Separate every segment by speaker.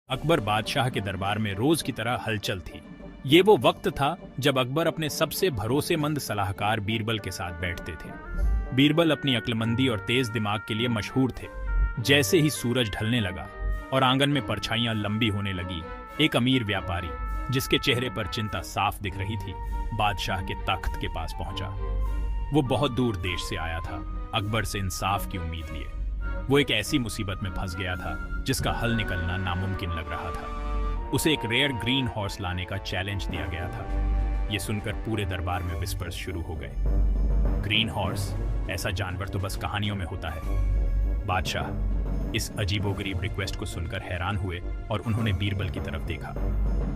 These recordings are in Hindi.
Speaker 1: अकबर बादशाह के दरबार में रोज की तरह हलचल थी। ये वो वक्त था जब अकबर अपने सबसे भरोसेमंद सलाहकार बीरबल के साथ बैठते थे। बीरबल अपनी अक्लमंदी और तेज दिमाग के लिए मशहूर थे। जैसे ही सूरज ढलने लगा और आंगन में परछाइयां लंबी होने लगी, एक अमीर व्यापारी जिसके चेहरे पर चिंता साफ दिख रही थी, बादशाह के तख्त के पास पहुंचा। वो बहुत दूर देश से आया था, अकबर से इंसाफ की उम्मीद लिए। वो एक ऐसी मुसीबत में फंस गया था जिसका हल निकलना नामुमकिन लग रहा था। उसे एक रेयर ग्रीन हॉर्स लाने का चैलेंज दिया गया था। ये सुनकर पूरे दरबार में विस्पर्स शुरू हो गए। ग्रीन हॉर्स, ऐसा जानवर तो बस कहानियों में होता है। बादशाह इस अजीबोगरीब रिक्वेस्ट को सुनकर हैरान हुए और उन्होंने बीरबल की तरफ देखा।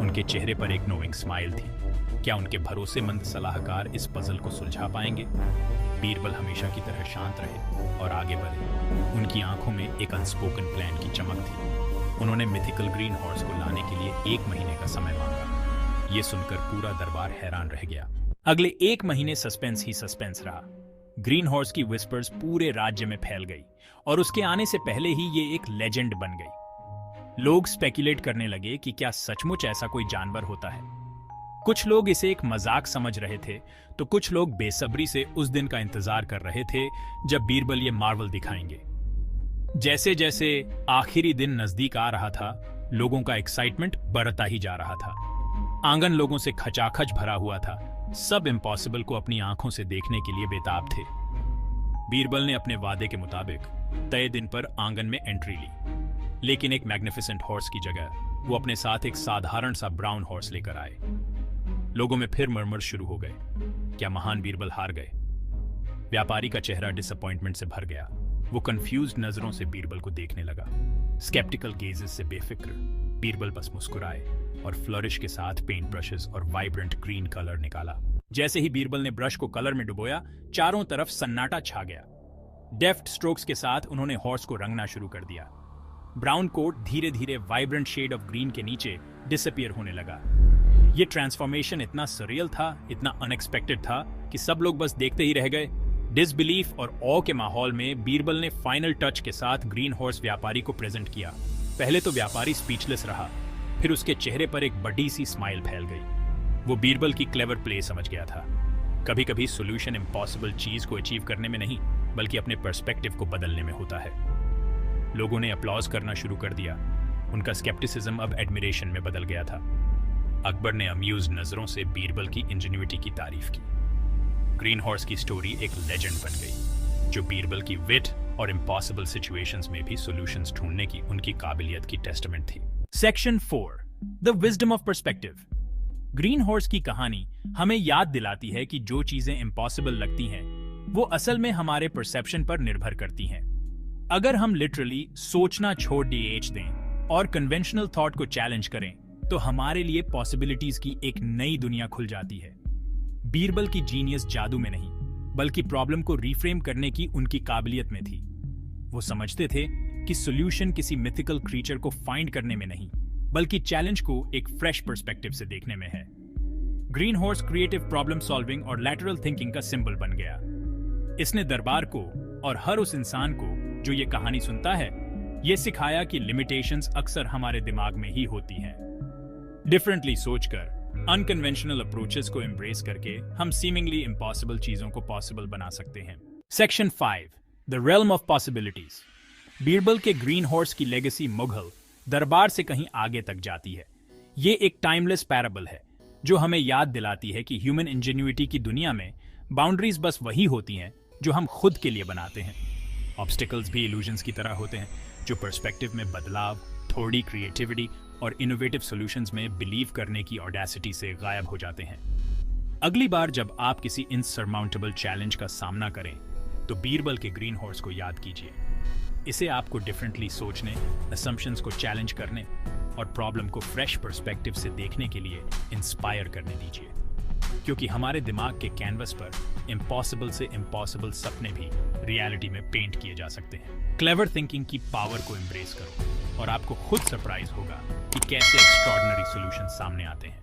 Speaker 1: उनके चेहरे पर एक नोइंग स्माइल थी। क्या उनके भरोसेमंद सलाहकार इस पजल को सुलझा पाएंगे? बीरबल हमेशा की तरह शांत रहे और आगे बढ़े। उनकी आंखों में एक अनस्पोकन प्लान की चमक थी। उन्होंने मिथिकल ग्रीन हॉर्स को लाने के लिए 1 महीने का समय मांगा। ये सुनकर पूरा दरबार हैरान रह गया। अगले 1 महीने सस्पेंस ही सस्पेंस रहा। ग्रीन हॉर्स की विस्पर्स पूरे राज्य में फैल गई और उसके आने से पहले ही ये एक लेजेंड बन गई। लोग स्पेकुलेट करने लगे कि क्या सचमुच ऐसा कोई जानवर होता है। कुछ लोग इसे एक मजाक समझ रहे थे, तो कुछ लोग बेसब्री से उस दिन का इंतजार कर रहे थे जब बीरबल ये मार्वल दिखाएंगे। जैसे जैसे आखिरी दिन नजदीक आ रहा था, लोगों का एक्साइटमेंट बढ़ता ही जा रहा था। आंगन लोगों से खचाखच भरा हुआ था। सब इम्पॉसिबल को अपनी आंखों से देखने के लिए बेताब थे। बीरबल ने अपने वादे के मुताबिक तय दिन पर आंगन में एंट्री ली, लेकिन एक मैग्निफिसेंट हॉर्स की जगह वो अपने साथ एक साधारण सा ब्राउन हॉर्स लेकर आए। लोगों में फिर मरमर शुरू हो गए। क्या महान बीरबल हार गए? व्यापारी का चेहरा डिसअपॉइंटमेंट से भर गया। वो कंफ्यूज्ड नजरों से बीरबल को देखने लगा। स्केप्टिकल गेजेस से बेफिक्र बीरबल बस मुस्कुराए और फ्लरिश के साथ पेंट ब्रशेस और वाइब्रेंट ग्रीन कलर निकाला। जैसे ही बीरबल ने ब्रश को कलर में डुबोया, चारों तरफ सन्नाटा छा गया। डेफ्ट स्ट्रोक्स के साथ उन्होंने हॉर्स को रंगना शुरू कर दिया। ब्राउन कोट धीरे धीरे वाइब्रेंट शेड ऑफ ग्रीन के नीचे डिसअपीयर होने लगा। ये ट्रांसफॉर्मेशन इतना सरियल था, इतना अनएक्सपेक्टेड था कि सब लोग बस देखते ही रह गए। डिसबिलीफ और ऑ के माहौल में बीरबल ने फाइनल टच के साथ ग्रीन हॉर्स व्यापारी को प्रेजेंट किया। पहले तो व्यापारी स्पीचलेस रहा, फिर उसके चेहरे पर एक बड़ी सी स्माइल फैल गई। वो बीरबल की क्लेवर प्ले समझ गया था। कभी कभी सोल्यूशन इम्पॉसिबल चीज को अचीव करने में नहीं, बल्कि अपने पर्सपेक्टिव को बदलने में होता है। लोगों ने अप्लॉज करना शुरू कर दिया। उनका स्केप्टिसिज्म अब एडमिरेशन में बदल गया था। अकबर ने अम्यूज्ड नजरों से बीरबल की इंजेन्युइटी की तारीफ की। ग्रीन हॉर्स की स्टोरी एक लेजेंड बन गई, जो बीरबल की विट और इम्पॉसिबल सिचुएशंस में भी सॉल्यूशंस ढूंढने की उनकी काबिलियत की टेस्टामेंट थी। Section 4, the wisdom of perspective. Green horse की कहानी हमें याद दिलाती है कि जो चीजें इम्पॉसिबल लगती हैं, वो असल में हमारे परसेप्शन पर निर्भर करती हैं। अगर हम लिटरली सोचना छोड़ डीएच दें और कन्वेंशनल थॉट को चैलेंज करें, तो हमारे लिए पॉसिबिलिटीज की एक नई दुनिया खुल जाती है। बीरबल की जीनियस जादू में नहीं, बल्कि प्रॉब्लम को रिफ्रेम करने की उनकी काबिलियत में थी। वो समझते थे कि सॉल्यूशन किसी मिथिकल क्रीचर को फाइंड करने में नहीं, बल्कि चैलेंज को एक फ्रेश पर्सपेक्टिव से देखने में है। Green horse creative problem solving और लैटरल थिंकिंग का सिंबल बन गया। इसने दरबार को और हर उस इंसान को जो ये कहानी सुनता है, ये सिखाया कि लिमिटेशंस अक्सर हमारे दिमाग में ही होती हैं। डिफरेंटली सोचकर, अनकन्वेंशनल अप्रोचेस को एम्ब्रेस करके हम सीमिंगली इम्पॉसिबल चीजों को पॉसिबल बना सकते हैं। Section 5, the realm of possibilities. Birbal के ग्रीन हॉर्स की लेगेसी मुगल दरबार से कहीं आगे तक जाती है। ये एक टाइमलेस पैराबल है जो हमें याद दिलाती है कि ह्यूमन इंजेन्युइटी की दुनिया में बाउंड्रीज बस वही होती हैं जो हम खुद के लिए बनाते हैं। ऑब्स्टिकल्स भी इल्यूजन्स की तरह होते हैं, जो पर्सपेक्टिव में बदलाव, थोड़ी क्रिएटिविटी और इनोवेटिव सॉल्यूशंस में बिलीव करने की ऑडेसिटी से गायब हो जाते हैं। अगली बार जब आप किसी इनसरमाउंटेबल चैलेंज का सामना करें, तो बीरबल के ग्रीन हॉर्स को याद कीजिए। इसे आपको डिफरेंटली सोचने, असम्पशंस को चैलेंज करने और प्रॉब्लम को फ्रेश पर्सपेक्टिव से देखने के लिए इंस्पायर करने दीजिए, क्योंकि हमारे दिमाग के कैनवस पर इम्पॉसिबल से इम्पॉसिबल सपने भी रियलिटी में पेंट किए जा सकते हैं। क्लेवर थिंकिंग की पावर को एम्ब्रेस करो और आपको खुद सरप्राइज होगा कि कैसे एक्स्ट्रॉर्डिनरी सॉल्यूशन सामने आते हैं।